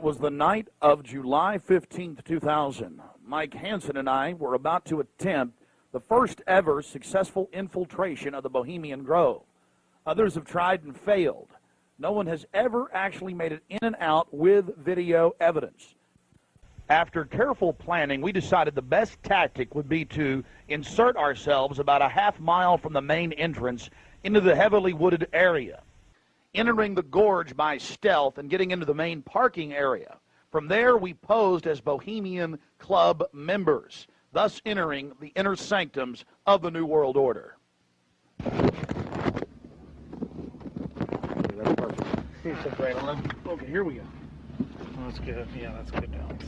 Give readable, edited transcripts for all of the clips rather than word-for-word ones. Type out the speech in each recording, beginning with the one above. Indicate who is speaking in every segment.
Speaker 1: was the night of July 15th, 2000. Mike Hansen and I were about to attempt the first ever successful infiltration of the Bohemian Grove. Others have tried and failed. No one has ever actually made it in and out with video evidence. After careful planning, we decided the best tactic would be to insert ourselves about a half mile from the main entrance into the heavily wooded area, entering the gorge by stealth and getting into the main parking area. From there, we posed as Bohemian Club members, thus entering the inner sanctums of the New World Order. Okay, here we go.
Speaker 2: That's good. Yeah, that's good, Alex.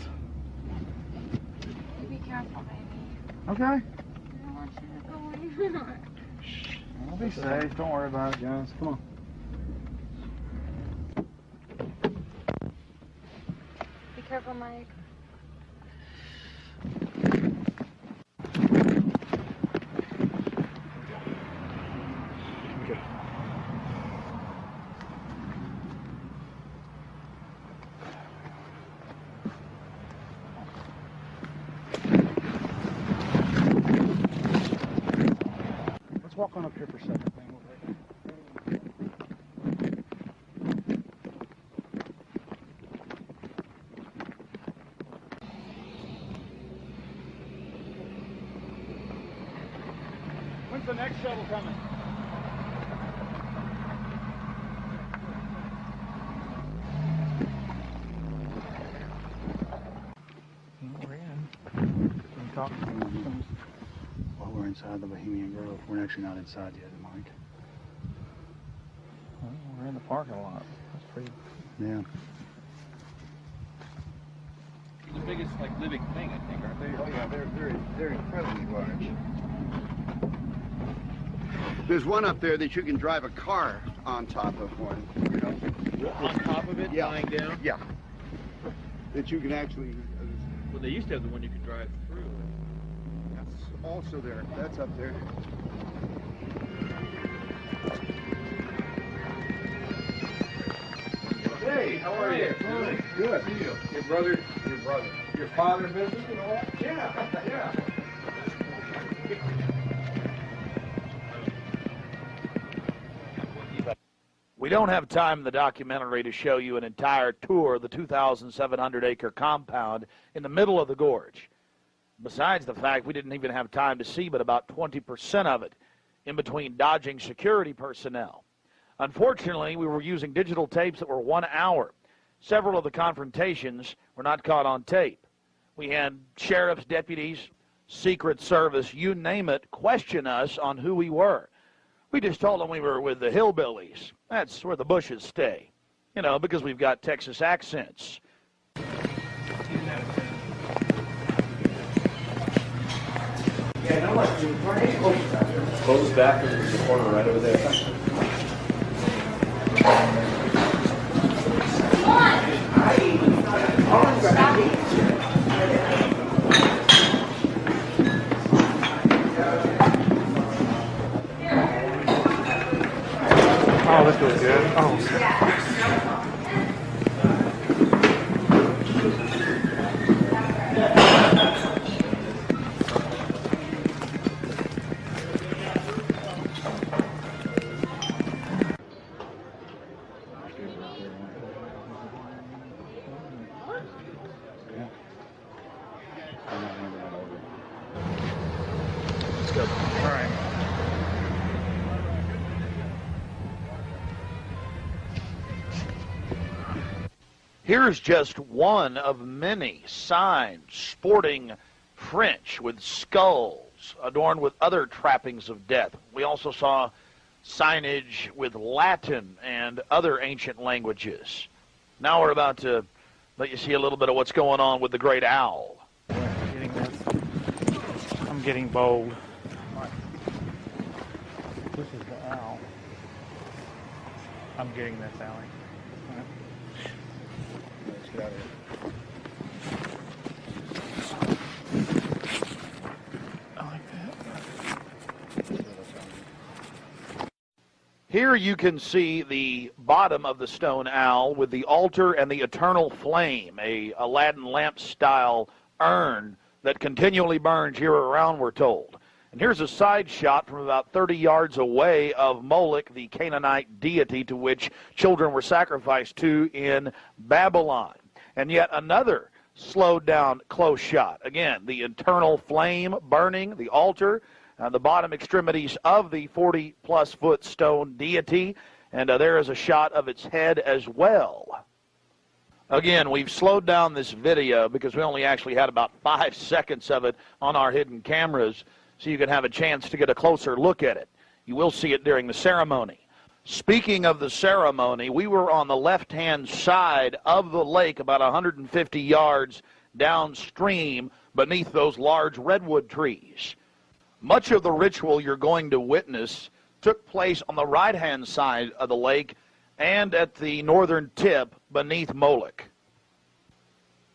Speaker 3: Be careful, baby.
Speaker 1: Okay.
Speaker 3: I don't want you to go anywhere.
Speaker 1: I'll be safe. Don't worry about it, guys. Come on.
Speaker 3: Be careful, Mike.
Speaker 1: Okay. Let's walk on up here for a second. When's the next shuttle coming?
Speaker 2: We're in. Can you talk?
Speaker 4: Well, we're inside the Bohemian Grove. We're actually not inside yet, Mike.
Speaker 2: Well, we're in the parking lot. That's pretty.
Speaker 4: Yeah.
Speaker 5: The biggest, living thing, I think, aren't they?
Speaker 6: Oh yeah, they're incredibly large. There's one up there that you can drive a car on top of one, you know.
Speaker 5: On top of it,
Speaker 6: Yeah.
Speaker 5: lying down?
Speaker 6: Yeah. That you can actually,
Speaker 5: Well, they used to have the one you could drive through.
Speaker 6: that's also there. That's up there.
Speaker 5: Hey, how are you?
Speaker 6: Good.
Speaker 5: Good. See you. Your brother. Your father business and all that? Yeah.
Speaker 1: We don't have time in the documentary to show you an entire tour of the 2,700-acre compound in the middle of the gorge. Besides the fact we didn't even have time to see but about 20% of it, in between dodging security personnel. Unfortunately, we were using digital tapes that were 1 hour. Several of the confrontations were not caught on tape. We had sheriff's deputies, Secret Service, you name it, question us on who we were. We just told them we were with the hillbillies. That's where the Bushes stay, you know, because we've got Texas accents.
Speaker 5: Close back in the corner right over there.
Speaker 2: Oh, this feels good. Oh.
Speaker 1: Let's go.
Speaker 2: All right.
Speaker 1: Here's just one of many signs sporting French with skulls adorned with other trappings of death. We also saw signage with Latin and other ancient languages. Now we're about to let you see a little bit of what's going on with the great owl.
Speaker 2: I'm getting bold. This is the owl. I'm getting this, Allie.
Speaker 6: Let's get out of here.
Speaker 2: I like that.
Speaker 1: Here you can see the bottom of the stone owl with the altar and the eternal flame, a Aladdin lamp-style urn that continually burns year-round, we're told. And here's a side shot from about 30 yards away of Moloch, the Canaanite deity to which children were sacrificed to in Babylon. And yet another slowed down close shot. Again, the eternal flame burning, the altar, the bottom extremities of the 40-plus foot stone deity, and there is a shot of its head as well. Again, we've slowed down this video because we only actually had about 5 seconds of it on our hidden cameras, so you can have a chance to get a closer look at it. You will see it during the ceremony. Speaking of the ceremony, we were on the left-hand side of the lake about 150 yards downstream beneath those large redwood trees. Much of the ritual you're going to witness took place on the right-hand side of the lake and at the northern tip beneath Moloch.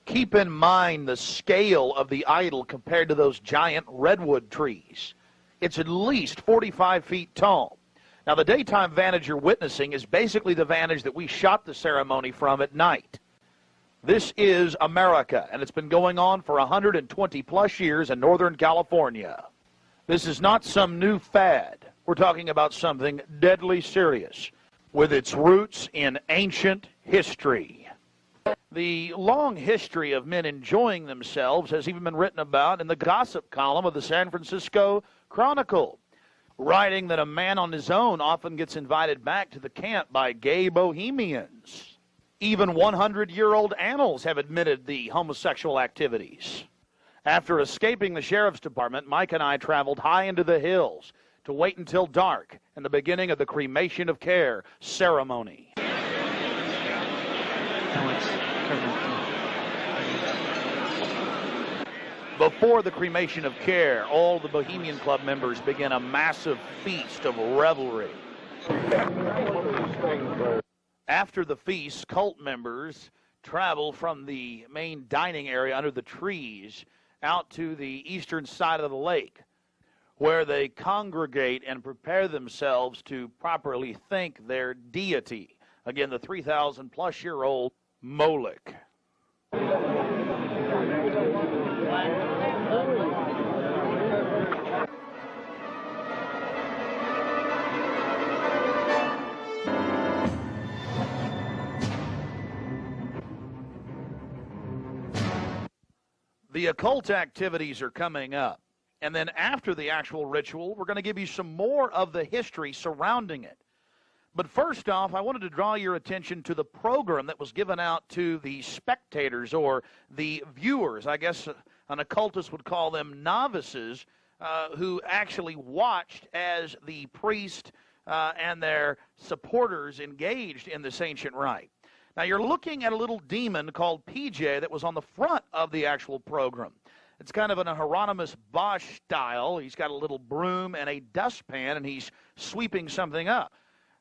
Speaker 1: Keep in mind the scale of the idol compared to those giant redwood trees. It's at least 45 feet tall. Now, the daytime vantage you're witnessing is basically the vantage that we shot the ceremony from at night. This is America, and it's been going on for 120-plus years in Northern California. This is not some new fad. We're talking about something deadly serious with its roots in ancient history. The long history of men enjoying themselves has even been written about in the gossip column of the San Francisco Chronicle, writing that a man on his own often gets invited back to the camp by gay Bohemians. Even 100-year-old annals have admitted the homosexual activities. After escaping the sheriff's department, Mike and I traveled high into the hills to wait until dark and the beginning of the cremation of care ceremony. Before the cremation of care, all the Bohemian Club members begin a massive feast of revelry. After the feast, cult members travel from the main dining area under the trees out to the eastern side of the lake, where they congregate and prepare themselves to properly thank their deity. Again, the 3,000-plus-year-old Moloch. The occult activities are coming up. And then after the actual ritual, we're going to give you some more of the history surrounding it. But first off, I wanted to draw your attention to the program that was given out to the spectators or the viewers. I guess an occultist would call them novices, who actually watched as the priest and their supporters engaged in this ancient rite. Now, you're looking at a little demon called PJ that was on the front of the actual program. It's kind of an Hieronymus Bosch style. He's got a little broom and a dustpan, and he's sweeping something up.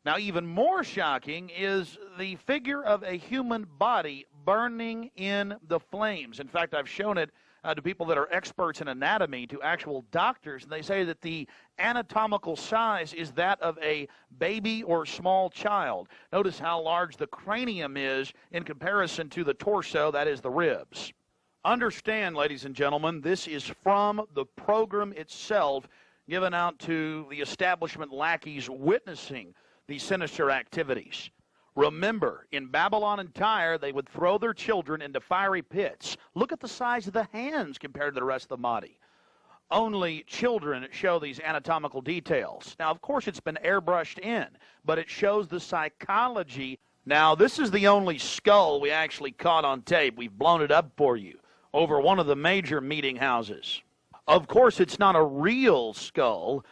Speaker 1: Now, even more shocking is the figure of a human body burning in the flames. In fact, I've shown it to people that are experts in anatomy, to actual doctors, and they say that the anatomical size is that of a baby or small child. Notice how large the cranium is in comparison to the torso, that is the ribs. Understand, ladies and gentlemen, this is from the program itself given out to the establishment lackeys witnessing these sinister activities. Remember, in Babylon and Tyre, they would throw their children into fiery pits. Look at the size of the hands compared to the rest of the body. Only children show these anatomical details. Now, of course, it's been airbrushed in, but it shows the psychology. Now, this is the only skull we actually caught on tape. We've blown it up for you over one of the major meeting houses. Of course, it's not a real skull.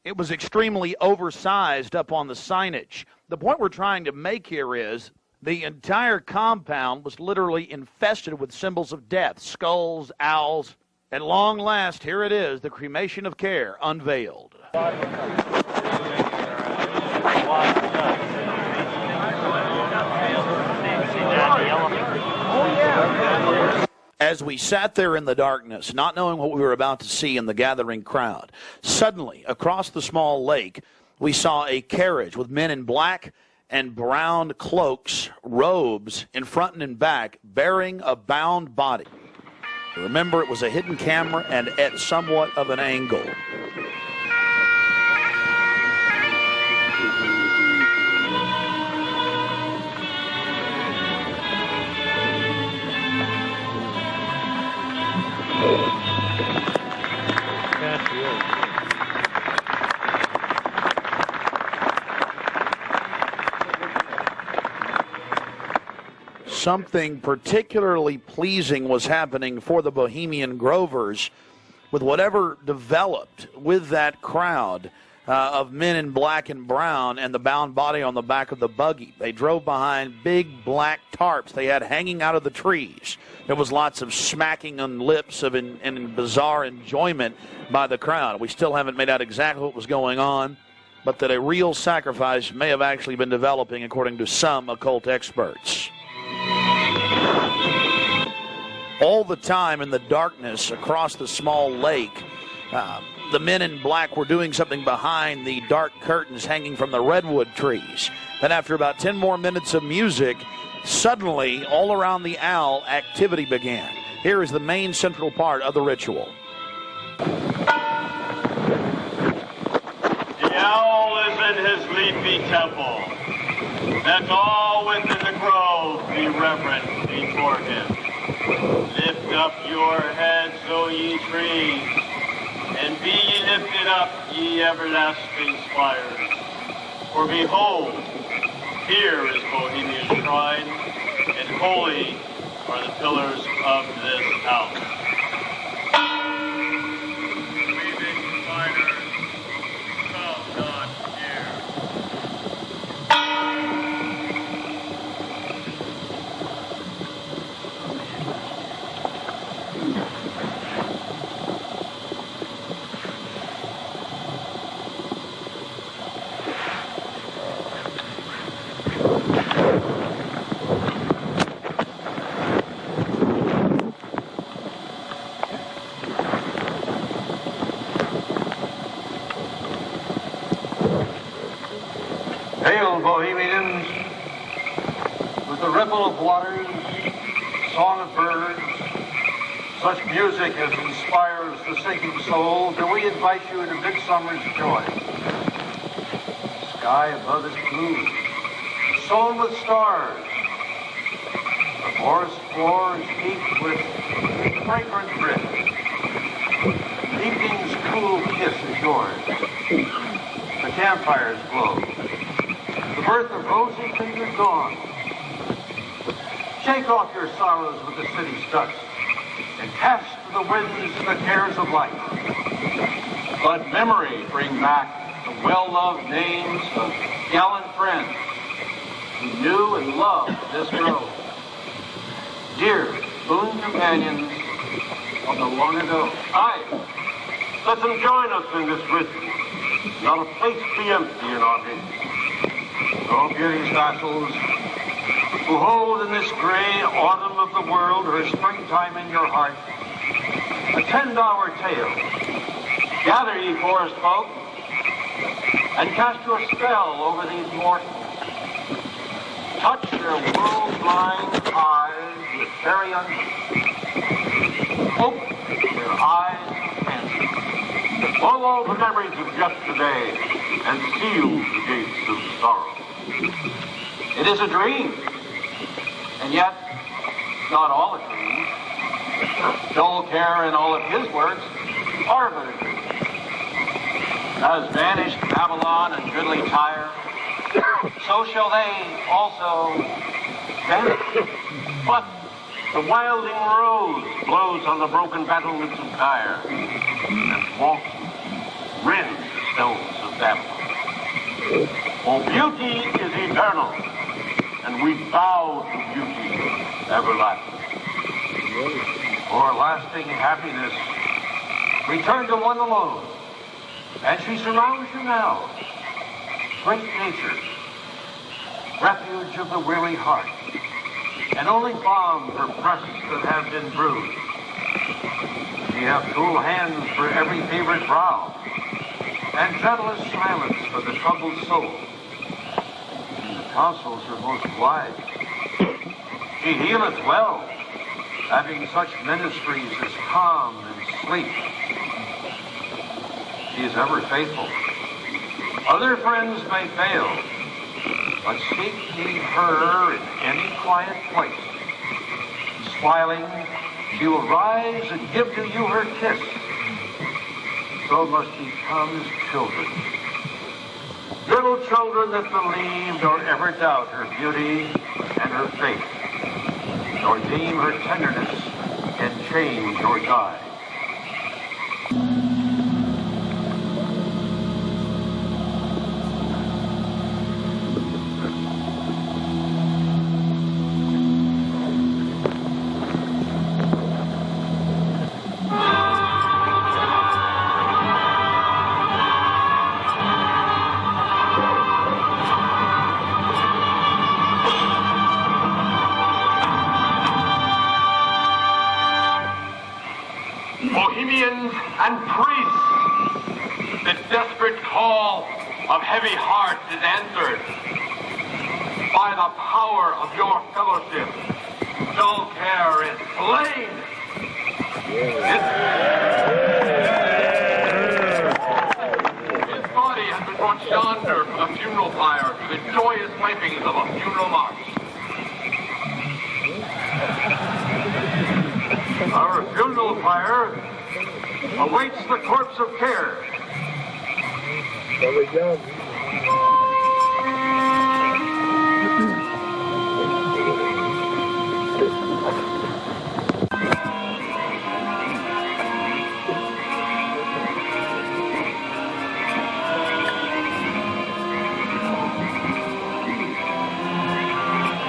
Speaker 1: It was extremely oversized up on the signage. The point we're trying to make here is the entire compound was literally infested with symbols of death, skulls, owls. At long last, here it is, the cremation of care unveiled. As we sat there in the darkness, not knowing what we were about to see in the gathering crowd, suddenly, across the small lake, we saw a carriage with men in black and brown cloaks, robes, in front and in back, bearing a bound body. Remember, it was a hidden camera and at somewhat of an angle. Something particularly pleasing was happening for the Bohemian Grovers with whatever developed with that crowd of men in black and brown and the bound body on the back of the buggy. They drove behind big black tarps they had hanging out of the trees. There was lots of smacking on lips and bizarre enjoyment by the crowd. We still haven't made out exactly what was going on, but that a real sacrifice may have actually been developing according to some occult experts. All the time in the darkness across the small lake, the men in black were doing something behind the dark curtains hanging from the redwood trees. Then after about 10 more minutes of music, suddenly all around the owl, activity began. Here is the main central part of the ritual.
Speaker 7: The owl is in his leafy temple. Let all within the grove be reverent before him. Lift up your heads, O ye trees, and be ye lifted up, ye everlasting spires. For behold, here is Bohemia's shrine, and holy are the pillars of this house. Weaving spiders, come not near.
Speaker 5: Hail, Bohemians, with the ripple of waters, song of birds, such music as inspires the sinking soul, do we invite you into midsummer's joy. The sky above is blue, sown with stars. The forest floor is heaped with fragrant drift. Evening's cool kiss is yours. The campfires glow. The birth of rosy-fingered dawn. Shake off your sorrows with the city's dust and cast to the winds the cares of life. Let memory bring back the well-loved names of gallant friends who knew and loved this grove. Dear boon companions of the long ago. Aye, let them join us in this ritual. Not a place be empty in our midst. O beauty's vassals, who hold in this gray autumn of the world her springtime in your heart, attend our tale. Gather, ye forest folk, and cast your spell over these mortals. Touch their world-blind eyes with fairy unction. Open their eyes and blow all the memories of yesterday and seal the gates of sorrow. It is a dream, and yet not all a dream. Joel Kerr and all of his works are but a dream. As vanished Babylon and goodly Tyre, so shall they also vanish. But the wilding rose blows on the broken battlements of Tyre, and walks rends the stones of Babylon. For beauty is eternal, and we bow to beauty everlasting. For lasting happiness, return to one alone, and she surrounds you now. Great nature, refuge of the weary heart, and only balm for breasts that have been bruised. Ye have cool hands for every favorite brow, and gentlest silence for the troubled soul. The counsels are most wise. She healeth well, having such ministries as calm and sleep. She is ever faithful. Other friends may fail, but seek ye her in any quiet place. Smiling, she will rise and give to you her kiss. So must be Tom's children. Little children that believe nor ever doubt her beauty and her faith, nor deem her tenderness can change or die.
Speaker 7: Bohemians and priests, the desperate call of heavy hearts is answered. By the power of your fellowship, dull care is slain. His body has been brought yonder from the funeral pyre to the joyous pipings of a funeral march. Our funeral pyre awaits the corpse of care.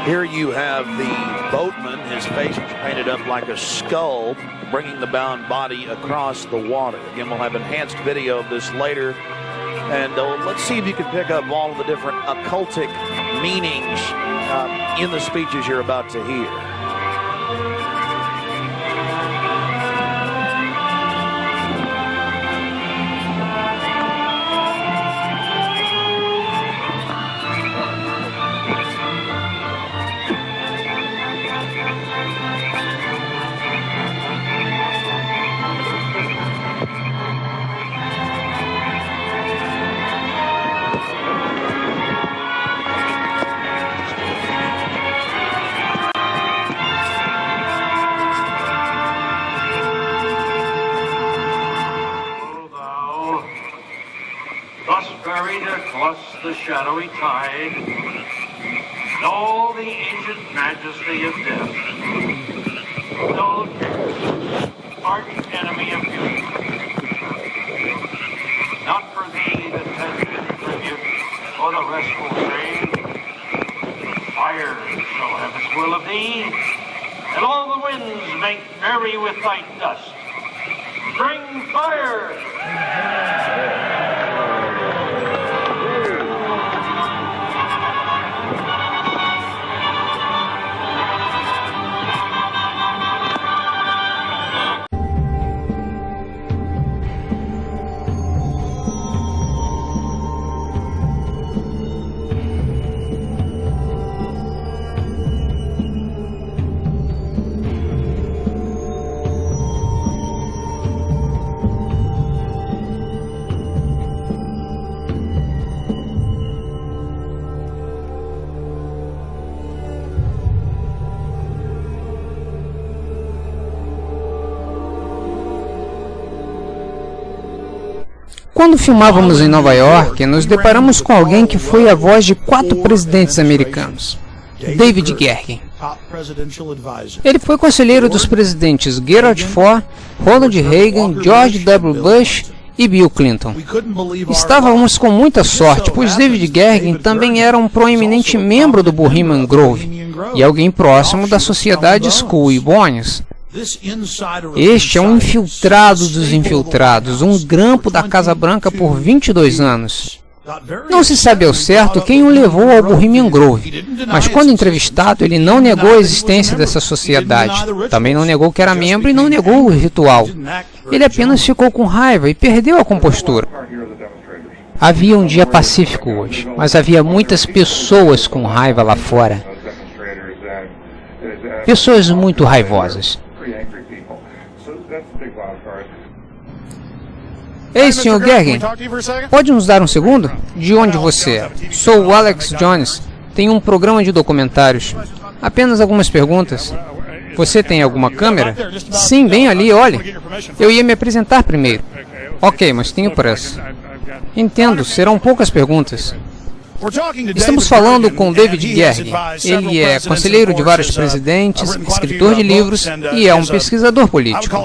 Speaker 1: Here you have the boatman, his face is painted up like a skull, bringing the bound body across the water. Again, we'll have enhanced video of this later. And let's see if you can pick up all of the different occultic meanings in the speeches you're about to hear.
Speaker 5: The shadowy tide, and all the ancient majesty of death. Dull care, arch enemy of beauty. Not for thee the tender tribute, or the restful shade. Fire shall have its will of thee, and all the winds make merry with thy dust. Bring fire!
Speaker 8: Quando filmávamos em Nova York, nos deparamos com alguém que foi a voz de 4 presidentes americanos, David Gergen. Ele foi conselheiro dos presidentes Gerald Ford, Ronald Reagan, George W. Bush e Bill Clinton. Estávamos com muita sorte, pois David Gergen também era um proeminente membro do Bohemian Grove e alguém próximo da sociedade Skull e Bones. Este é um infiltrado dos infiltrados, um grampo da Casa Branca por 22 anos. Não se sabe ao certo quem o levou ao Bohemian Grove, mas quando entrevistado ele não negou a existência dessa sociedade, também não negou que era membro e não negou o ritual. Ele apenas ficou com raiva e perdeu a compostura. Havia um dia pacífico hoje, mas havia muitas pessoas com raiva lá fora. Pessoas muito raivosas. Ei, Sr. Gergen, pode nos dar um segundo? De onde você é? Sou o Alex Jones. Tenho um programa de documentários. Apenas algumas perguntas. Você tem alguma câmera? Sim, bem ali, olhe. Eu ia me apresentar primeiro. Ok, mas tenho pressa. Entendo, serão poucas perguntas. Estamos falando com David Gergen. Ele é conselheiro de vários presidentes, escritor de livros e é um pesquisador político.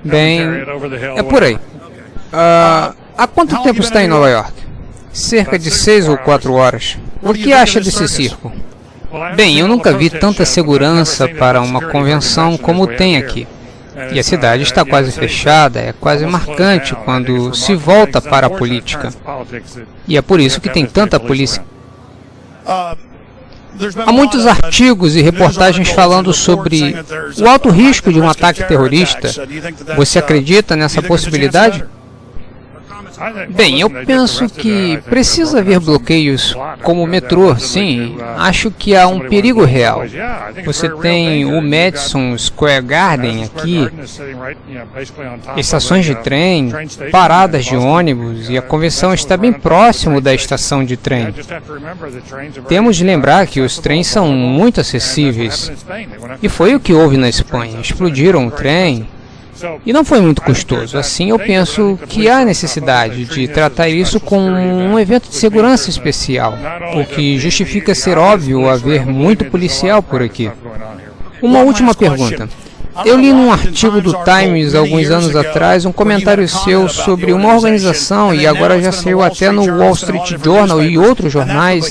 Speaker 8: Bem, é por aí. Há quanto tempo está em Nova York? Cerca de 6 ou 4 horas. O que acha desse circo? Bem, eu nunca vi tanta segurança para uma convenção como tem aqui. E a cidade está quase fechada, é quase marcante quando se volta para a política. E é por isso que tem tanta polícia. Há muitos artigos e reportagens falando sobre o alto risco de um ataque terrorista. Você acredita nessa possibilidade? Bem, eu penso que precisa haver bloqueios como o metrô, sim. Acho que há um perigo real. Você tem o Madison Square Garden aqui, estações de trem, paradas de ônibus, e a convenção está bem próximo da estação de trem. Temos de lembrar que os trens são muito acessíveis. E foi o que houve na Espanha. Explodiram o trem. E não foi muito custoso. Assim, eu penso que há necessidade de tratar isso como um evento de segurança especial, o que justifica ser óbvio haver muito policial por aqui. Uma última pergunta. Eu li num artigo do Times alguns anos atrás um comentário seu sobre uma organização, e agora já saiu até no Wall Street Journal e outros jornais,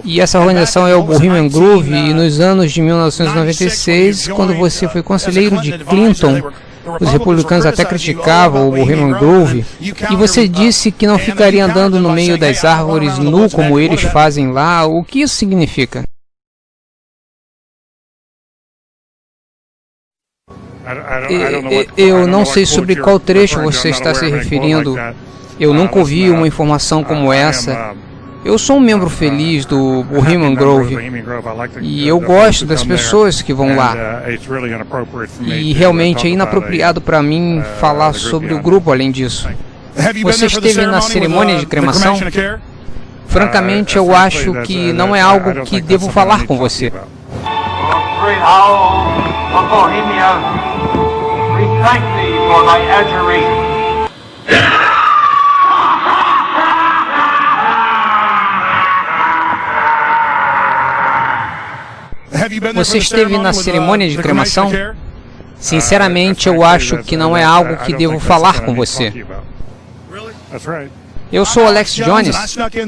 Speaker 8: e essa organização é o Bohemian Grove, e nos anos de 1996, quando você foi conselheiro de Clinton, os republicanos até criticavam o Bohemian Grove, e você disse que não ficaria andando no meio das árvores nu como eles fazem lá. O que isso significa? Eu não sei sobre qual trecho você está se referindo. Eu nunca ouvi uma informação como essa. Eu sou um membro feliz do Bohemian Grove e eu gosto das pessoas que vão lá. E realmente é inapropriado para mim falar sobre o grupo além disso. Você esteve na cerimônia de cremação? Francamente, eu acho que não é algo que devo falar com você. Você esteve na cerimônia de cremação? Sinceramente, eu acho que não é algo que devo falar com você. Eu sou Alex Jones,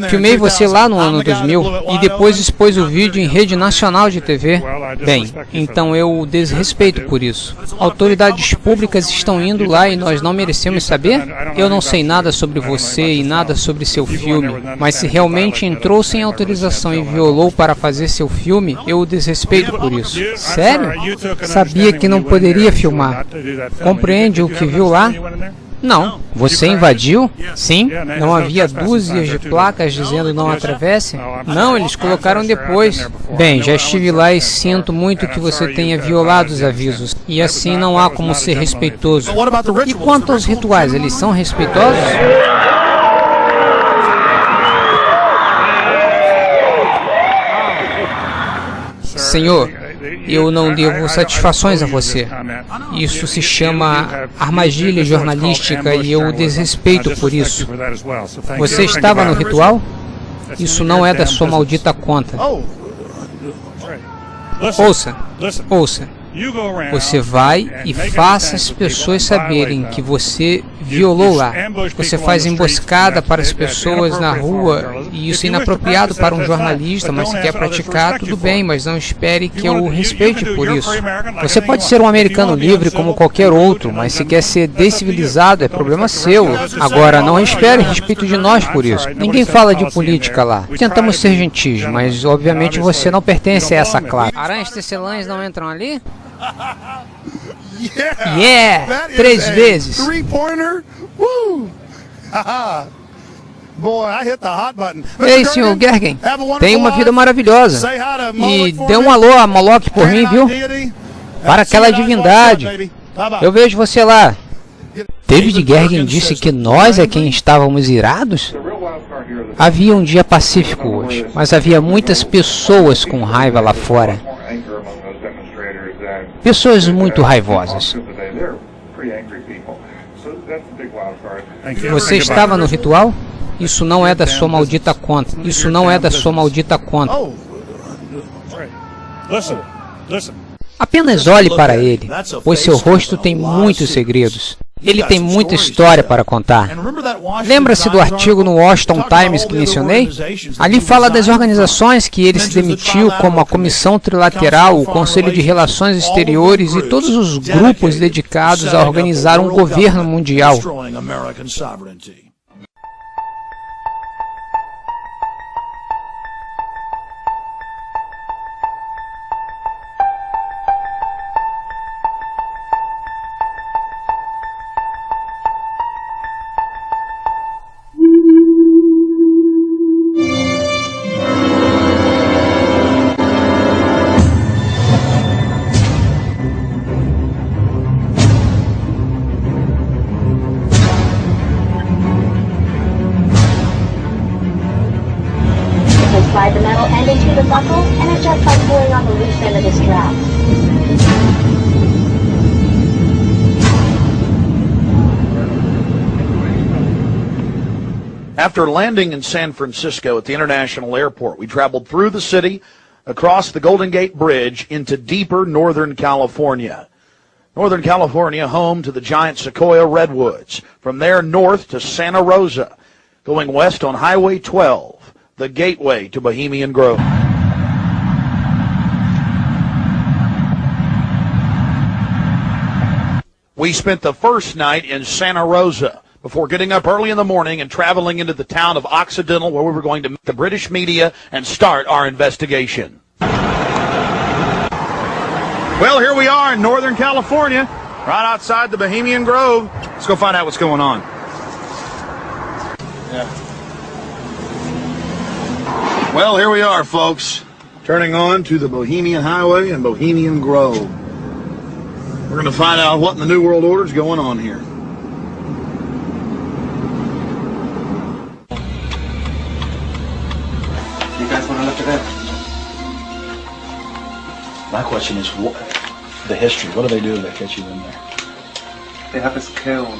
Speaker 8: filmei você lá no ano 2000 e depois expôs o vídeo em rede nacional de TV. Bem, então eu o desrespeito por isso. Autoridades públicas estão indo lá e nós não merecemos saber? Eu não sei nada sobre você e nada sobre seu filme, mas se realmente entrou sem autorização e violou para fazer seu filme, eu o desrespeito por isso. Sério? Sabia que não poderia filmar. Compreende o que viu lá? Não. Você invadiu? Sim. Não havia dúzias de placas dizendo não atravesse? Não, eles colocaram depois. Bem, já estive lá e sinto muito que você tenha violado os avisos. E assim não há como ser respeitoso. E quanto aos rituais, eles são respeitosos? Senhor, eu não devo satisfações a você. Isso se chama armadilha jornalística e eu o desrespeito por isso. Você estava no ritual? Isso não é da sua maldita conta. Ouça, ouça. Você vai e faça as pessoas saberem que você violou lá. Você faz emboscada para as pessoas na rua, e isso é inapropriado para um jornalista, mas se quer praticar, tudo bem, mas não espere que eu o respeite por isso. Você pode ser um americano livre como qualquer outro, mas se quer ser descivilizado, é problema seu. Agora, não espere respeito de nós por isso. Ninguém fala de política lá. Tentamos ser gentis, mas obviamente você não pertence a essa classe. Aranhas tecelãs não entram ali? Yeah! 3 vezes! Ei, Sr. Gergen, tenha uma vida maravilhosa. E dê um alô a Moloque por mim, viu? Para aquela divindade. Eu vejo você lá. David Gergen disse que nós é quem estávamos irados? Havia um dia pacífico hoje, mas havia muitas pessoas com raiva lá fora. Pessoas muito raivosas. Você estava no ritual? Isso não é da sua maldita conta. Isso não é da sua maldita conta. Apenas olhe para ele, pois seu rosto tem muitos segredos. Ele tem muita história para contar. Lembra-se do artigo no Washington Times que mencionei? Ali fala das organizações que ele se demitiu, como a Comissão Trilateral, o Conselho de Relações Exteriores e todos os grupos dedicados a organizar um governo mundial.
Speaker 9: Slide the metal end into the buckle and adjust by pulling on the loose end of the strap.
Speaker 1: After landing in San Francisco at the International Airport, we traveled through the city, across the Golden Gate Bridge, into deeper Northern California. Northern California, home to the giant Sequoia redwoods. From there north to Santa Rosa, going west on Highway 12. The gateway to Bohemian Grove. We spent the first night in Santa Rosa before getting up early in the morning and traveling into the town of Occidental, where we were going to meet the British media and start our investigation. Well, here we are in Northern California, right outside the Bohemian Grove. Let's go find out what's going on. Yeah. Well, here we are, folks, turning on to the Bohemian Highway and Bohemian Grove. We're going to find out what in the New World Order is going on here.
Speaker 10: You guys want to look at that?
Speaker 4: My question is, what, the history, what do they do if they catch you in there?
Speaker 10: They have us killed.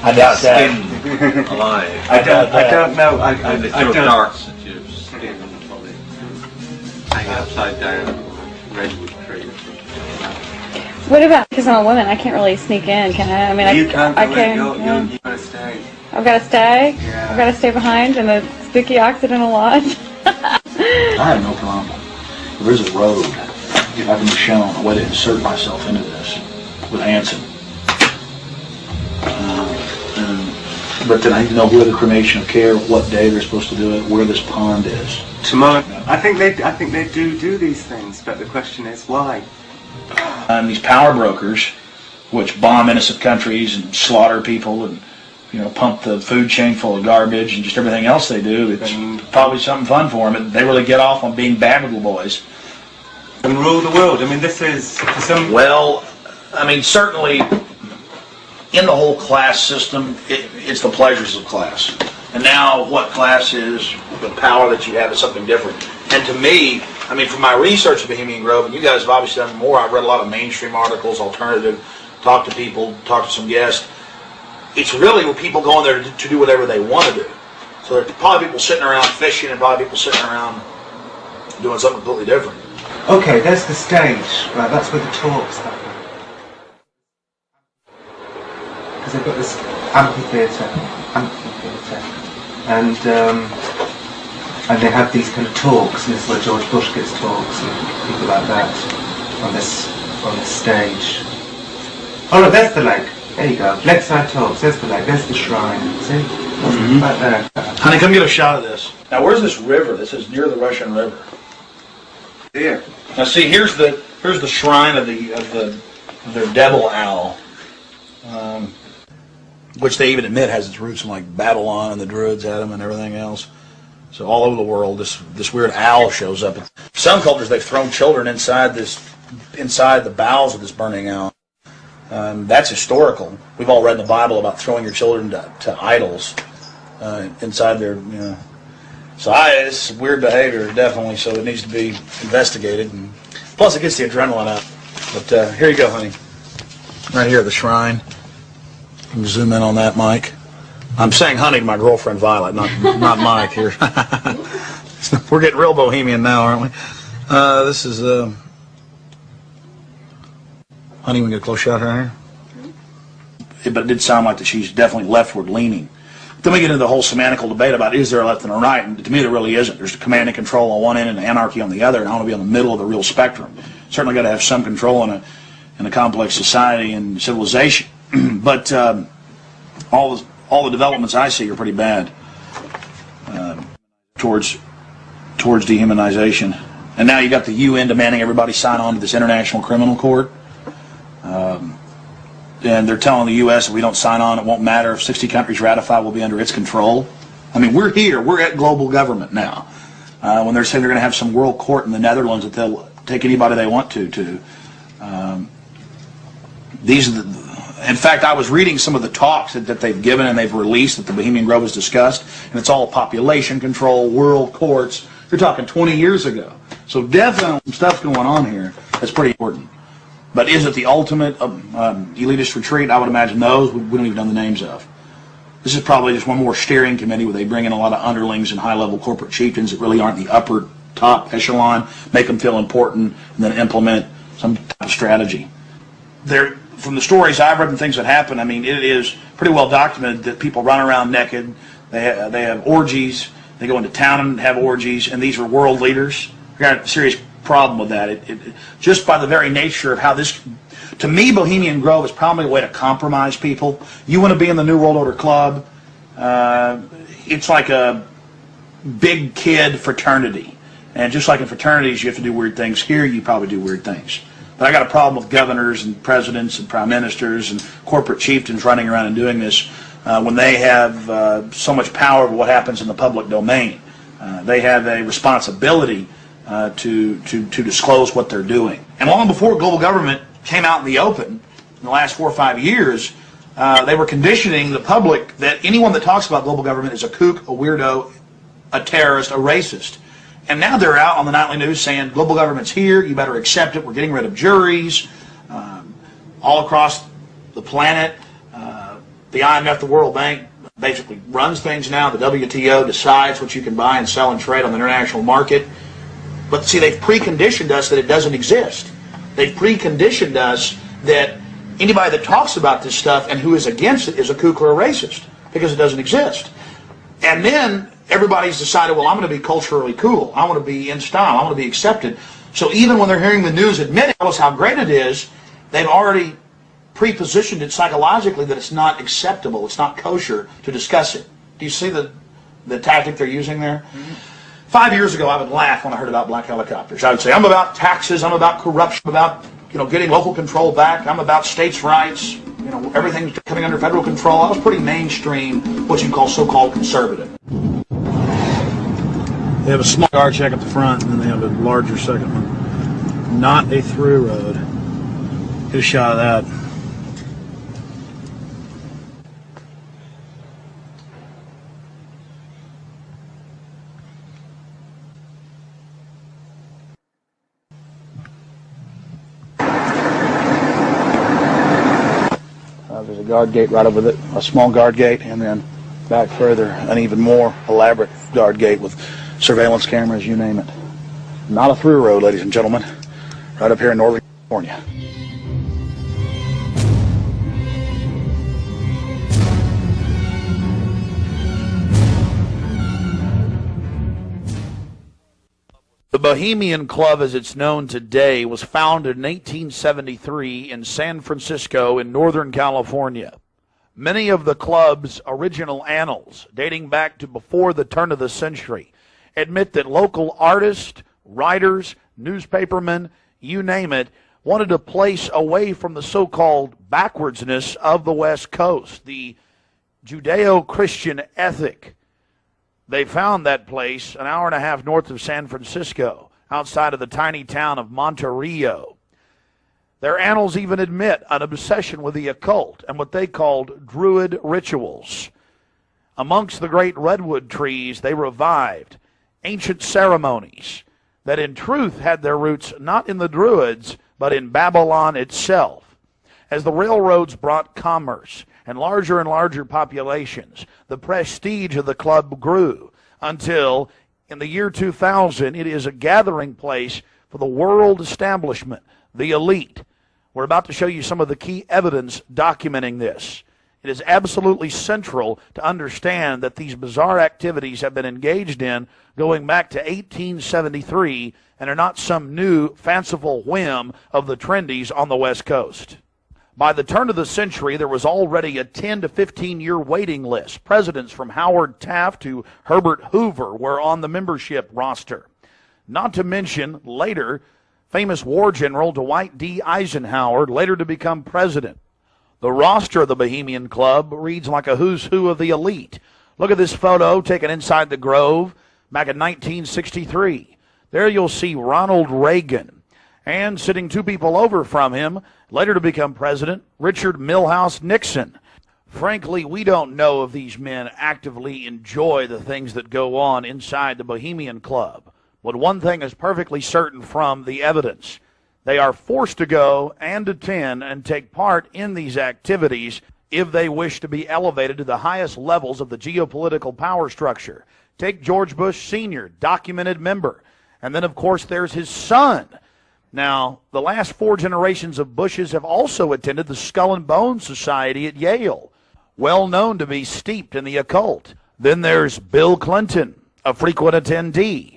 Speaker 4: I doubt that.
Speaker 7: Alive.
Speaker 10: I don't know. I
Speaker 7: throw
Speaker 10: don't.
Speaker 7: darts at you, skin and probably hanging upside down, redwood tree.
Speaker 3: What about, because I'm a woman, I can't really sneak in, can I? I mean,
Speaker 10: You can't.
Speaker 3: I can.
Speaker 10: You gotta stay.
Speaker 3: I've got to stay?
Speaker 10: Yeah.
Speaker 3: I've got to stay behind in the spooky Occidental Lodge?
Speaker 4: I have no problem. If there's a road, if I can be shown a way to insert myself into this with Hanson. But then I need to know where the cremation of care, what day they're supposed to do it, where this pond is.
Speaker 10: Tomorrow. I think they do these things, but the question is why?
Speaker 4: And these power brokers, which bomb innocent countries and slaughter people and, you know, pump the food chain full of garbage and just everything else they do, it's probably something fun for them. And they really get off on being bad little boys.
Speaker 10: And rule the world. I mean, this is for some.
Speaker 1: Well, I mean, certainly in the whole class system, it's the pleasures of class. And now what class is, the power that you have is something different. And to me, I mean, from my research of Bohemian Grove, and you guys have obviously done more, I've read a lot of mainstream articles, alternative, talked to people, talked to some guests. It's really where people go in there to do whatever they want to do. So there's probably people sitting around fishing and probably people sitting around doing something completely different.
Speaker 10: Okay, there's the stage. Right, that's where the talks happen. Because they've got this amphitheatre, and they have these kind of talks, and this is where George Bush gives talks and people like that on this stage. Oh look, there's the lake. There you go. Lakeside talks. There's the lake. There's the shrine. See, right there.
Speaker 1: Honey, come get a shot of this. Now, where's this river? This is near the Russian River.
Speaker 10: Here.
Speaker 1: Now, see, here's the shrine of their devil owl.
Speaker 4: which they even admit has its roots in like Babylon, and the Druids had them and everything else. So all over the world, this weird owl shows up. Some cultures, they've thrown children inside the bowels of this burning owl. That's historical. We've all read in the Bible about throwing your children to idols inside their, you know. So it's weird behavior, definitely. So it needs to be investigated. And plus, it gets the adrenaline up. But here you go, honey. Right here at the shrine. You can zoom in on that, Mike. I'm saying honey to my girlfriend Violet, not Mike here. We're getting real bohemian now, aren't we? This is honey. We get a close shot right here. But it did sound like that she's definitely leftward leaning. Then we get into the whole semantical debate about is there a left and a right, and to me there really isn't. There's command and control on one end and anarchy on the other, and I want to be on the middle of the real spectrum. Certainly got to have some control in a complex society and civilization, but all the developments I see are pretty bad towards dehumanization. And now you got the UN demanding everybody sign on to this International Criminal Court. And they're telling the U.S. if we don't sign on, it won't matter. If 60 countries ratify, we'll be under its control. I mean, we're here. We're at global government now. When they're saying they're going to have some world court in the Netherlands that they'll take anybody they want to. These are in fact, I was reading some of the talks that they've given and they've released that the Bohemian Grove has discussed, and it's all population control, world courts. You're talking 20 years ago. So definitely some stuff going on here that's pretty important. But is it the ultimate elitist retreat? I would imagine those we don't even know the names of. This is probably just one more steering committee where they bring in a lot of underlings and high-level corporate chieftains that really aren't the upper top echelon, make them feel important, and then implement some type of strategy. From the stories I've read and things that happen, I mean, it is pretty well documented that people run around naked. They have orgies. They go into town and have orgies, and these are world leaders. We've got a serious problem with that. Just by the very nature of how this, to me, Bohemian Grove is probably a way to compromise people. You want to be in the New World Order Club. It's like a big kid fraternity. And just like in fraternities, you have to do weird things. Here, you probably do weird things. But I got a problem with governors and presidents and prime ministers and corporate chieftains running around and doing this when they have so much power over what happens in the public domain. They have a responsibility to disclose what they're doing. And long before global government came out in the open, in the last 4 or 5 years, they were conditioning the public that anyone that talks about global government is a kook, a weirdo, a terrorist, a racist. And now they're out on the nightly news saying global government's here, you better accept it, we're getting rid of juries all across the planet. The IMF, the World Bank, basically runs things now. The WTO decides what you can buy and sell and trade on the international market. But see, they've preconditioned us that it doesn't exist. They've preconditioned us that anybody that talks about this stuff and who is against it is a kook or a racist because it doesn't exist. And then everybody's decided, well, I'm going to be culturally cool. I want to be in style. I want to be accepted. So even when they're hearing the news admitting us how great it is, they've already pre-positioned it psychologically that it's not acceptable, it's not kosher to discuss it. Do you see the tactic they're using there? Mm-hmm. 5 years ago, I would laugh when I heard about black helicopters. I would say, I'm about taxes, I'm about corruption, I'm about getting local control back, I'm about states' rights, everything's coming under federal control. I was pretty mainstream, what you call so-called conservative. They have a small guard check at the front, and then they have a larger second one. Not a through road. Get a shot of that. There's a guard gate right over it, a small guard gate, and then back further, an even more elaborate guard gate with surveillance cameras, you name it. Not a through road, ladies and gentlemen, right up here in Northern California.
Speaker 1: The Bohemian Club, as it's known today, was founded in 1873 in San Francisco in Northern California. Many of the club's original annals, dating back to before the turn of the century, admit that local artists, writers, newspapermen, you name it, wanted a place away from the so-called backwardsness of the West Coast, the Judeo-Christian ethic. They found that place an hour and a half north of San Francisco, outside of the tiny town of Monterrey. Their annals even admit an obsession with the occult and what they called druid rituals. Amongst the great redwood trees, they revived ancient ceremonies that in truth had their roots not in the Druids, but in Babylon itself. As the railroads brought commerce and larger populations, the prestige of the club grew until, in the year 2000, it is a gathering place for the world establishment, the elite. We're about to show you some of the key evidence documenting this. It is absolutely central to understand that these bizarre activities have been engaged in going back to 1873 and are not some new fanciful whim of the trendies on the West Coast. By the turn of the century, there was already a 10 to 15-year waiting list. Presidents from Howard Taft to Herbert Hoover were on the membership roster. Not to mention, later, famous war general Dwight D. Eisenhower, later to become president. The roster of the Bohemian Club reads like a who's who of the elite. Look at this photo taken inside the Grove back in 1963. There you'll see Ronald Reagan. And sitting two people over from him, later to become president, Richard Milhous Nixon. Frankly, we don't know if these men actively enjoy the things that go on inside the Bohemian Club. But one thing is perfectly certain from the evidence. They are forced to go and attend and take part in these activities if they wish to be elevated to the highest levels of the geopolitical power structure. Take George Bush Sr., documented member. And then, of course, there's his son. Now, the last 4 generations of Bushes have also attended the Skull and Bones Society at Yale, well known to be steeped in the occult. Then there's Bill Clinton, a frequent attendee.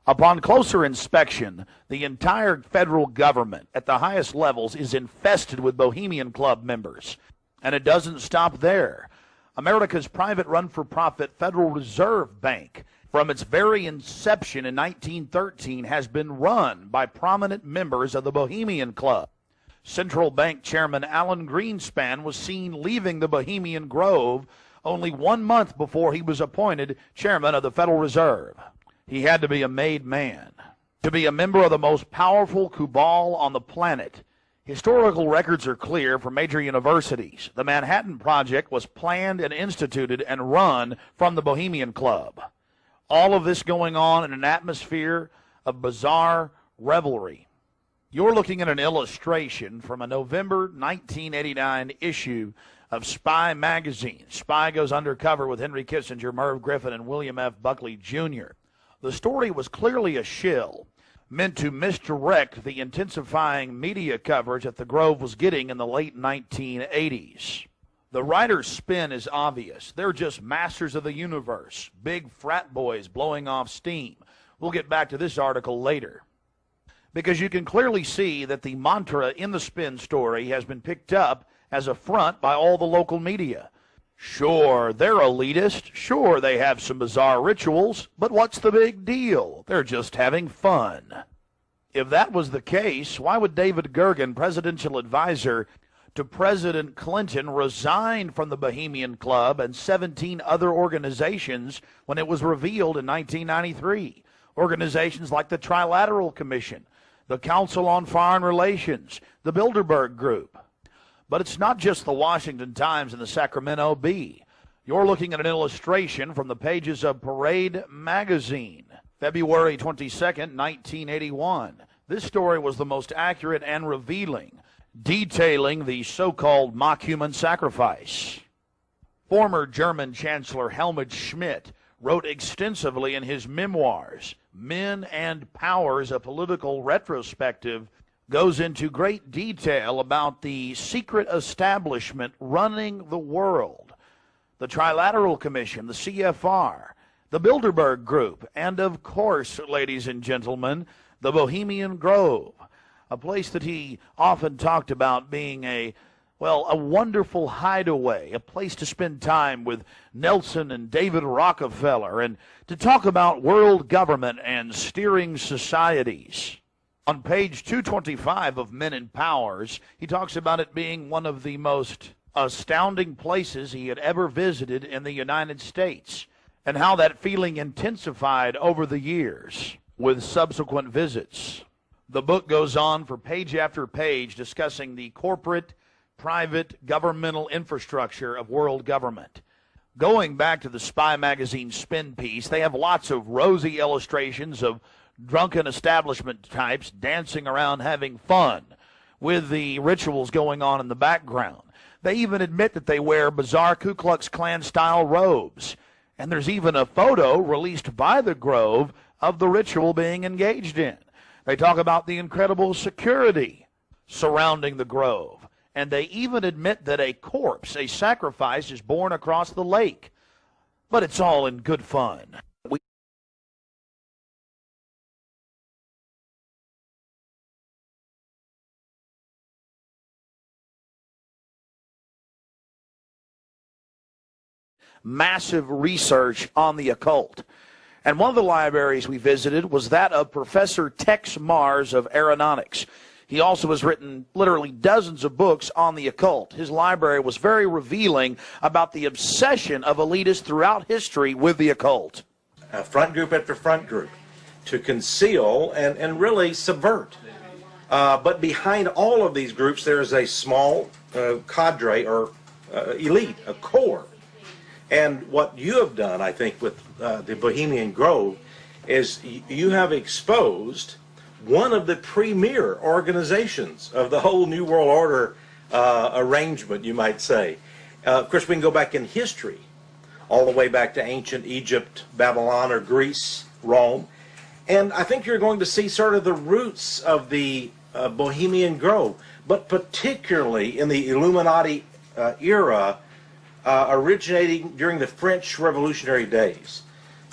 Speaker 1: Upon closer inspection, the entire federal government at the highest levels is infested with Bohemian Club members. And it doesn't stop there. America's private run-for-profit Federal Reserve Bank, from its very inception in 1913, has been run by prominent members of the Bohemian Club. Central Bank Chairman Alan Greenspan was seen leaving the Bohemian Grove only 1 month before he was appointed chairman of the Federal Reserve. He had to be a made man to be a member of the most powerful cabal on the planet. Historical records are clear from major universities. The Manhattan Project was planned and instituted and run from the Bohemian Club. All of this going on in an atmosphere of bizarre revelry. You're looking at an illustration from a November 1989 issue of Spy magazine. Spy goes undercover with Henry Kissinger, Merv Griffin, and William F. Buckley, Jr. The story was clearly a shill, meant to misdirect the intensifying media coverage that the Grove was getting in the late 1980s. The writer's spin is obvious. They're just masters of the universe, big frat boys blowing off steam. We'll get back to this article later. Because you can clearly see that the mantra in the spin story has been picked up as a front by all the local media. Sure, they're elitist. Sure, they have some bizarre rituals. But what's the big deal? They're just having fun. If that was the case, why would David Gergen, presidential advisor to President Clinton, resign from the Bohemian Club and 17 other organizations when it was revealed in 1993? Organizations like the Trilateral Commission, the Council on Foreign Relations, the Bilderberg Group. But it's not just the Washington Times and the Sacramento Bee. You're looking at an illustration from the pages of Parade magazine, February 22nd, 1981. This story was the most accurate and revealing, detailing the so-called mock human sacrifice. Former German Chancellor Helmut Schmidt wrote extensively in his memoirs, Men and Powers, a Political Retrospective, goes into great detail about the secret establishment running the world, the Trilateral Commission, the CFR, the Bilderberg Group, and of course, ladies and gentlemen, the Bohemian Grove, a place that he often talked about being a wonderful hideaway, a place to spend time with Nelson and David Rockefeller, and to talk about world government and steering societies. On page 225 of Men and Powers, he talks about it being one of the most astounding places he had ever visited in the United States, and how that feeling intensified over the years with subsequent visits. The book goes on for page after page discussing the corporate, private, governmental infrastructure of world government. Going back to the Spy magazine spin piece, they have lots of rosy illustrations of drunken establishment types dancing around having fun with the rituals going on in the background. They even admit that they wear bizarre Ku Klux Klan-style robes. And there's even a photo released by the Grove of the ritual being engaged in. They talk about the incredible security surrounding the Grove. And they even admit that a corpse, a sacrifice, is borne across the lake. But it's all in good fun. Massive research on the occult. And one of the libraries we visited was that of Professor Tex Mars of Aeronautics. He also has written literally dozens of books on the occult. His library was very revealing about the obsession of elitists throughout history with the occult.
Speaker 11: Front group after front group to conceal and really subvert. But behind all of these groups there is a small cadre or elite, a core. And what you have done, I think, with the Bohemian Grove is you have exposed one of the premier organizations of the whole New World Order arrangement, you might say. Of course, we can go back in history, all the way back to ancient Egypt, Babylon, or Greece, Rome. And I think you're going to see sort of the roots of the Bohemian Grove, but particularly in the Illuminati era, originating during the French Revolutionary days.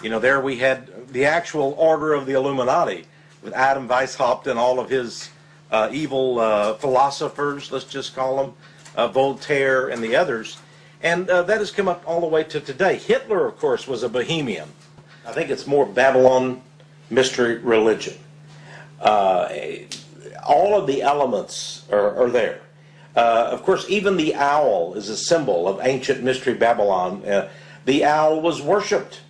Speaker 11: You know, there we had the actual order of the Illuminati with Adam Weishaupt and all of his evil philosophers, let's just call them, Voltaire and the others. And that has come up all the way to today. Hitler, of course, was a Bohemian. I think it's more Babylon mystery religion. All of the elements are there. Of course, even the owl is a symbol of ancient mystery Babylon. The owl was worshipped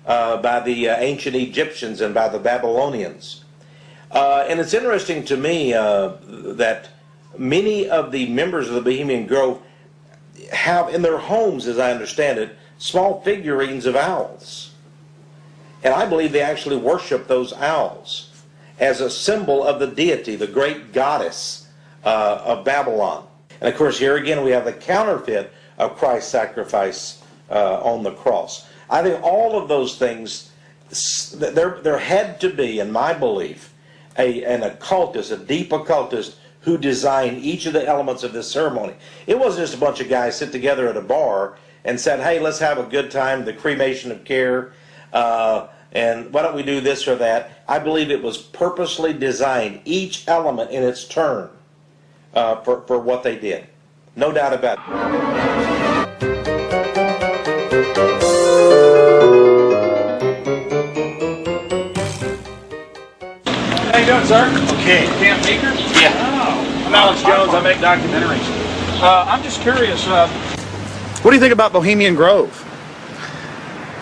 Speaker 11: by the ancient Egyptians and by the Babylonians. And it's interesting to me that many of the members of the Bohemian Grove have in their homes, as I understand it, small figurines of owls. And I believe they actually worship those owls as a symbol of the deity, the great goddess of Babylon. And of course, here again, we have the counterfeit of Christ's sacrifice on the cross. I think all of those things, there had to be, in my belief, an occultist, a deep occultist, who designed each of the elements of this ceremony. It wasn't just a bunch of guys sit together at a bar and said, hey, let's have a good time, the cremation of care, and why don't we do this or that. I believe it was purposely designed, each element in its turn, for what they did. No doubt about it.
Speaker 1: How you doing, sir? Okay. Camp Meeker?
Speaker 11: Yeah.
Speaker 1: Oh. I'm Alex Jones. I make documentaries. I'm just curious, what do you think about Bohemian Grove?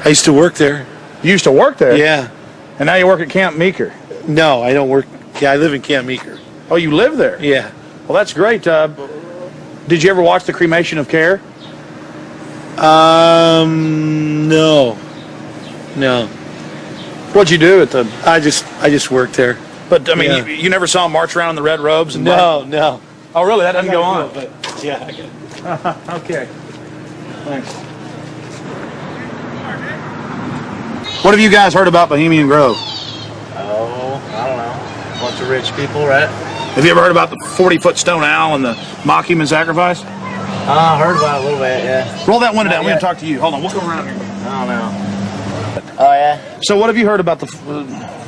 Speaker 12: I used to work there.
Speaker 1: You used to work there?
Speaker 12: Yeah.
Speaker 1: And now you work at Camp Meeker?
Speaker 12: No, I don't work. Yeah, I live in Camp Meeker.
Speaker 1: Oh, you live there?
Speaker 12: Yeah.
Speaker 1: Well, that's great. Did you ever watch the cremation of care?
Speaker 12: No. No.
Speaker 1: What'd you do at the...
Speaker 12: I just worked there.
Speaker 1: But, I mean,
Speaker 12: yeah.
Speaker 1: you never saw them march around in the red robes? And
Speaker 12: No.
Speaker 1: Oh, really? That doesn't go on?
Speaker 12: But, yeah, I get it.
Speaker 1: Okay. Thanks. What have you guys heard about Bohemian Grove?
Speaker 13: Oh, I don't know. A bunch of rich people, right?
Speaker 1: Have you ever heard about the 40-foot stone owl and the mock human sacrifice?
Speaker 13: I heard about it a little bit, yeah.
Speaker 1: Roll that window down. We're going to talk to you. Hold on. We'll go around here.
Speaker 13: I don't know. Oh, yeah?
Speaker 1: So what have you heard about the...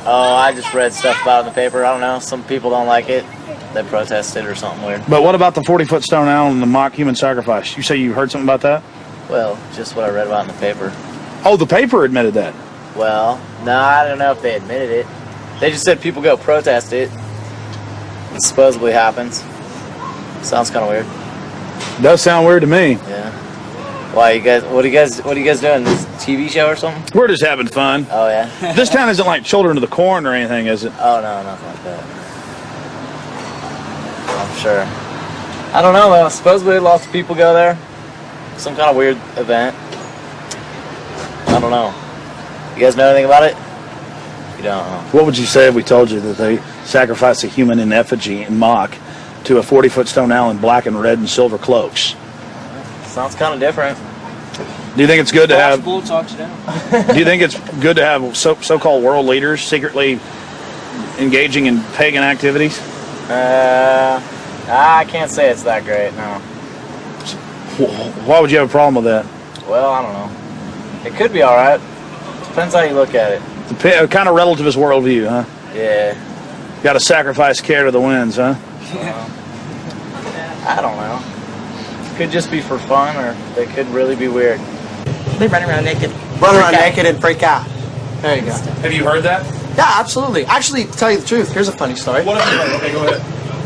Speaker 13: Oh, I just read stuff about it in the paper. I don't know. Some people don't like it. They protested or something weird.
Speaker 1: But what about the 40-foot stone owl and the mock human sacrifice? You say you heard something about that?
Speaker 13: Well, just what I read about in the paper.
Speaker 1: Oh, the paper admitted that?
Speaker 13: Well, no, I don't know if they admitted it. They just said people go protest it. It supposedly happens. Sounds kind of weird.
Speaker 4: Does sound weird to me.
Speaker 13: Yeah. Why you guys? What are you guys doing? This TV show or something?
Speaker 4: We're just having fun.
Speaker 13: Oh yeah.
Speaker 4: This town isn't like Children of the Corn or anything, is it?
Speaker 13: Oh no, nothing like that. I'm sure. I don't know though. Supposedly lots of people go there. Some kind of weird event. I don't know. You guys know anything about it? You don't know.
Speaker 4: What would you say if we told you that they sacrifice a human in effigy in mock to a 40-foot stone owl in black and red and silver cloaks?
Speaker 13: Sounds kind of different.
Speaker 4: Do you think it's good to have?
Speaker 13: Talks you down.
Speaker 4: Do you think it's good to have so-called world leaders secretly engaging in pagan activities?
Speaker 13: I can't say it's that great. No.
Speaker 4: Why would you have a problem with that?
Speaker 13: Well, I don't know. It could be all right. Depends how you look at it.
Speaker 4: A kind of relativist worldview, huh?
Speaker 13: Yeah.
Speaker 4: Got to sacrifice care to the winds, huh?
Speaker 13: I don't know. Could just be for fun, or they could really be weird.
Speaker 14: They run around naked. Run around naked and freak out. There you go.
Speaker 4: Have you heard that?
Speaker 14: Yeah, absolutely. Actually, to tell you the truth, here's a funny story.
Speaker 4: What have you heard? Okay, go ahead.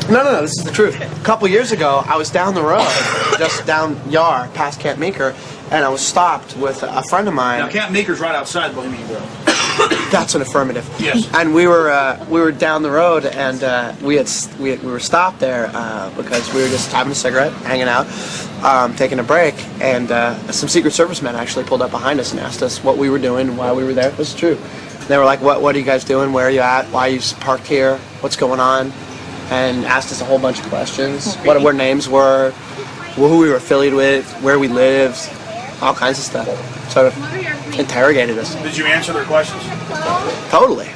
Speaker 14: No, this is the truth. A couple years ago, I was down the road, just down Yar, past Camp Meeker, and I was stopped with a friend of mine.
Speaker 4: Now, Camp Meeker's right outside Bohemia Grove.
Speaker 14: That's an affirmative.
Speaker 4: Yes.
Speaker 14: And we were down the road, and we were stopped there because we were just having a cigarette, hanging out, taking a break, and some Secret Service men actually pulled up behind us and asked us what we were doing and why we were there. It was true. They were like, "What are you guys doing? Where are you at? Why are you parked here? What's going on?" And asked us a whole bunch of questions. What our names were, who we were affiliated with, where we lived, all kinds of stuff. Sort of interrogated us.
Speaker 4: Did you answer their questions?
Speaker 14: Totally.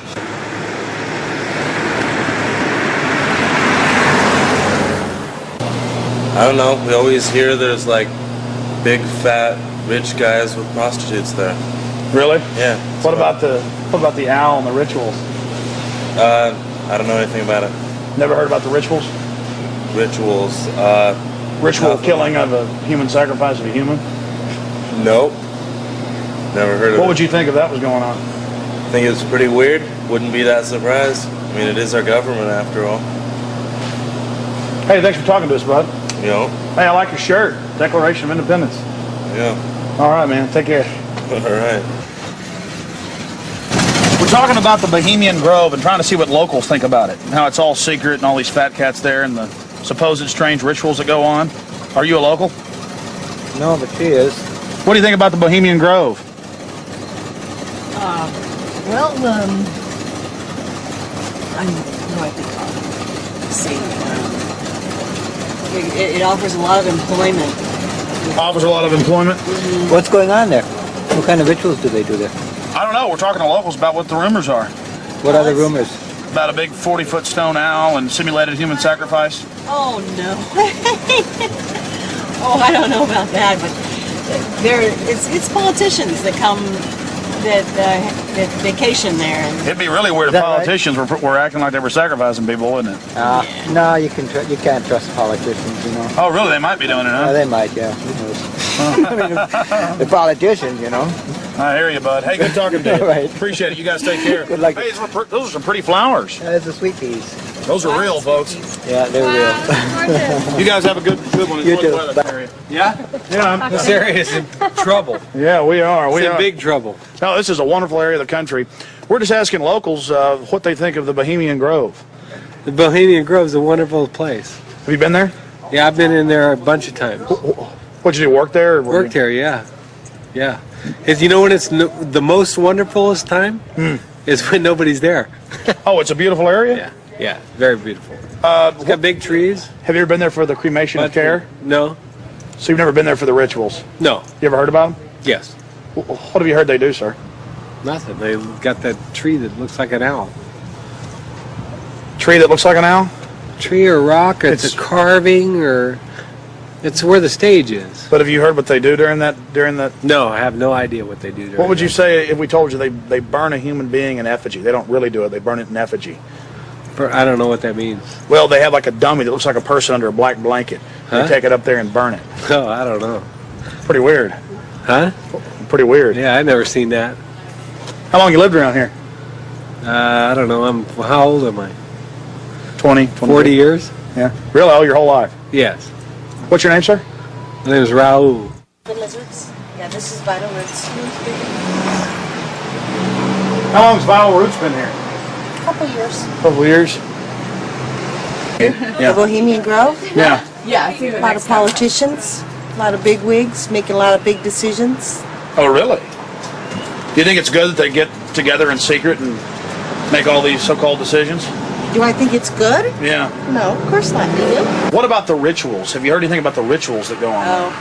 Speaker 15: I don't know. We always hear there's like big, fat, rich guys with prostitutes there.
Speaker 4: Really?
Speaker 15: Yeah.
Speaker 4: What about the owl and the rituals?
Speaker 15: I don't know anything about it.
Speaker 4: Never heard about the rituals?
Speaker 15: Rituals.
Speaker 4: Ritual killing of a human, sacrifice of a human?
Speaker 15: Nope. Never heard of it.
Speaker 4: What would you think if that was going on?
Speaker 15: I think it's pretty weird. Wouldn't be that surprised. I mean, it is our government after all.
Speaker 4: Hey, thanks for talking to us, bud.
Speaker 15: You know?
Speaker 4: Hey, I like your shirt. Declaration of Independence.
Speaker 15: Yeah.
Speaker 4: All right, man. Take care.
Speaker 15: All right.
Speaker 1: We're talking about the Bohemian Grove and trying to see what locals think about it. How it's all secret and all these fat cats there and the supposed strange rituals that go on. Are you a local?
Speaker 16: No, but she is.
Speaker 1: What do you think about the Bohemian Grove?
Speaker 17: I think, let's see, it offers a lot of employment.
Speaker 1: Offers a lot of employment?
Speaker 17: Mm-hmm.
Speaker 16: What's going on there? What kind of rituals do they do there?
Speaker 1: I don't know. We're talking to locals about what the rumors are.
Speaker 16: What are the rumors?
Speaker 1: About a big 40-foot stone owl and simulated human sacrifice.
Speaker 17: Oh, no. Oh, I don't know about that, but it's politicians that come, that vacation there. And
Speaker 1: it'd be really weird if politicians were acting like they were sacrificing people, wouldn't it?
Speaker 16: No, you can't trust politicians, you know.
Speaker 1: Oh, really? They might be doing it, huh?
Speaker 16: They might, yeah. Who knows? The politicians, you know.
Speaker 1: I hear you, bud. Hey, good talking to you.
Speaker 16: Right.
Speaker 1: Appreciate it. You guys take care.
Speaker 16: Good luck.
Speaker 1: Hey, those are some pretty flowers.
Speaker 16: It's the sweet peas.
Speaker 1: Those are real, folks.
Speaker 16: Yeah, they're real.
Speaker 1: You guys have a good one.
Speaker 16: You too.
Speaker 1: Yeah? Yeah.
Speaker 18: This area is in trouble.
Speaker 1: Yeah, we are.
Speaker 18: It's in big trouble.
Speaker 1: No, this is a wonderful area of the country. We're just asking locals what they think of the Bohemian Grove.
Speaker 18: The Bohemian Grove is a wonderful place.
Speaker 1: Have you been there?
Speaker 18: Yeah, I've been in there a bunch of times.
Speaker 1: What'd you do, work there?
Speaker 18: Worked there, yeah. Yeah. You know when it's the most wonderfulest time? Is when nobody's there.
Speaker 1: Oh, it's a beautiful area?
Speaker 18: Yeah. Yeah, very beautiful. It's got big trees.
Speaker 1: Have you ever been there for the cremation of care?
Speaker 18: No.
Speaker 1: So you've never been there for the rituals?
Speaker 18: No.
Speaker 1: You ever heard about them?
Speaker 18: Yes.
Speaker 1: What have you heard they do, sir?
Speaker 18: Nothing. They got that tree that looks like an owl.
Speaker 1: Tree that looks like an owl?
Speaker 18: Tree or rock, or it's a carving, or it's where the stage is.
Speaker 1: But have you heard what they do during that?
Speaker 18: No, I have no idea what they do during
Speaker 1: What would you say if we told you they burn a human being in effigy? They don't really do it. They burn it in effigy.
Speaker 18: I don't know what that means.
Speaker 1: Well, they have like a dummy that looks like a person under a black blanket.
Speaker 18: Huh?
Speaker 1: They take it up there and burn it.
Speaker 18: Oh, I don't know.
Speaker 1: Pretty weird.
Speaker 18: Huh?
Speaker 1: Pretty weird.
Speaker 18: Yeah, I've never seen that.
Speaker 1: How long you lived around here?
Speaker 18: I don't know. How old am I?
Speaker 1: 20,
Speaker 18: 40 years?
Speaker 1: Yeah. Really? Oh, your whole life?
Speaker 18: Yes.
Speaker 1: What's your name, sir?
Speaker 18: My name is Raul.
Speaker 19: The lizards. Yeah, this is vital roots.
Speaker 1: How long's Vital Roots been here?
Speaker 19: Couple years.
Speaker 1: Couple years.
Speaker 19: The Bohemian Grove.
Speaker 1: Yeah.
Speaker 19: Yeah, I see a lot of politicians, a lot of big wigs, making a lot of big decisions.
Speaker 1: Oh, really? Do you think it's good that they get together in secret and make all these so-called decisions?
Speaker 19: Do I think it's good?
Speaker 1: Yeah.
Speaker 19: No, of course not. Do you?
Speaker 1: What about the rituals? Have you heard anything about the rituals that go on there?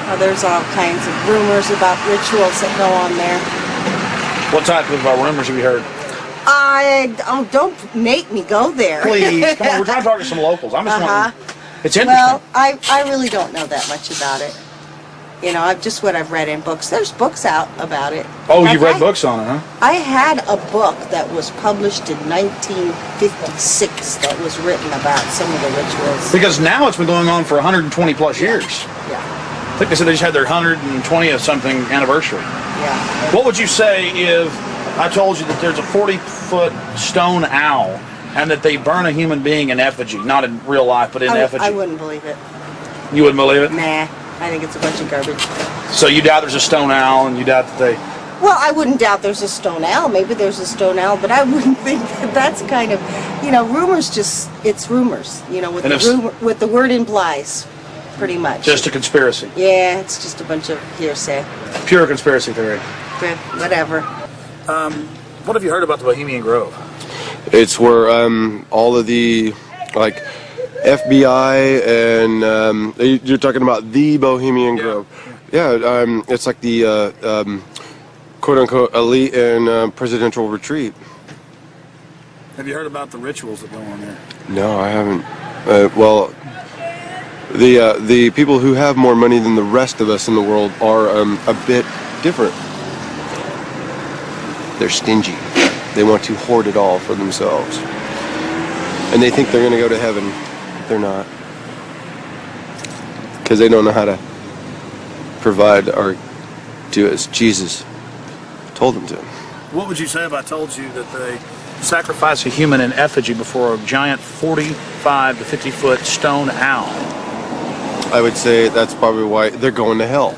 Speaker 19: Oh, there's all kinds of rumors about rituals that go on there.
Speaker 1: What type of rumors have you heard?
Speaker 19: Don't make me go there.
Speaker 1: Please, come on. We're trying to talk to some locals. I'm just wondering. It's interesting.
Speaker 19: Well, I really don't know that much about it. You know, what I've read in books. There's books out about it.
Speaker 1: Oh, you've read books on it, huh?
Speaker 19: I had a book that was published in 1956 that was written about some of the rituals.
Speaker 1: Because now it's been going on for 120 plus years.
Speaker 19: Yeah.
Speaker 1: I think they said they just had their 120th something anniversary.
Speaker 19: Yeah.
Speaker 1: What would you say if I told you that there's a 40-foot stone owl and that they burn a human being in effigy, not in real life, but in effigy?
Speaker 19: I wouldn't believe it.
Speaker 1: You wouldn't believe it?
Speaker 19: Nah, I think it's a bunch of garbage.
Speaker 1: So you doubt there's a stone owl, and you doubt that they...
Speaker 19: Well, I wouldn't doubt there's a stone owl. Maybe there's a stone owl, but I wouldn't think that that's kind of, rumors it's rumors, what the word implies, pretty much.
Speaker 1: Just a conspiracy.
Speaker 19: Yeah, it's just a bunch of hearsay.
Speaker 1: Pure conspiracy theory.
Speaker 19: Whatever.
Speaker 1: What have you heard about the Bohemian Grove?
Speaker 20: It's where all of the, FBI and you're talking about the Bohemian Grove. Yeah, it's like the quote-unquote elite and presidential retreat.
Speaker 1: Have you heard about the rituals that go on there?
Speaker 20: No, I haven't. The people who have more money than the rest of us in the world are a bit different. They're stingy. They want to hoard it all for themselves. And they think they're going to go to heaven. They're not. Because they don't know how to provide or do as Jesus told them to.
Speaker 1: What would you say if I told you that they sacrifice a human in effigy before a giant 45 to 50-foot stone owl?
Speaker 20: I would say that's probably why they're going to hell.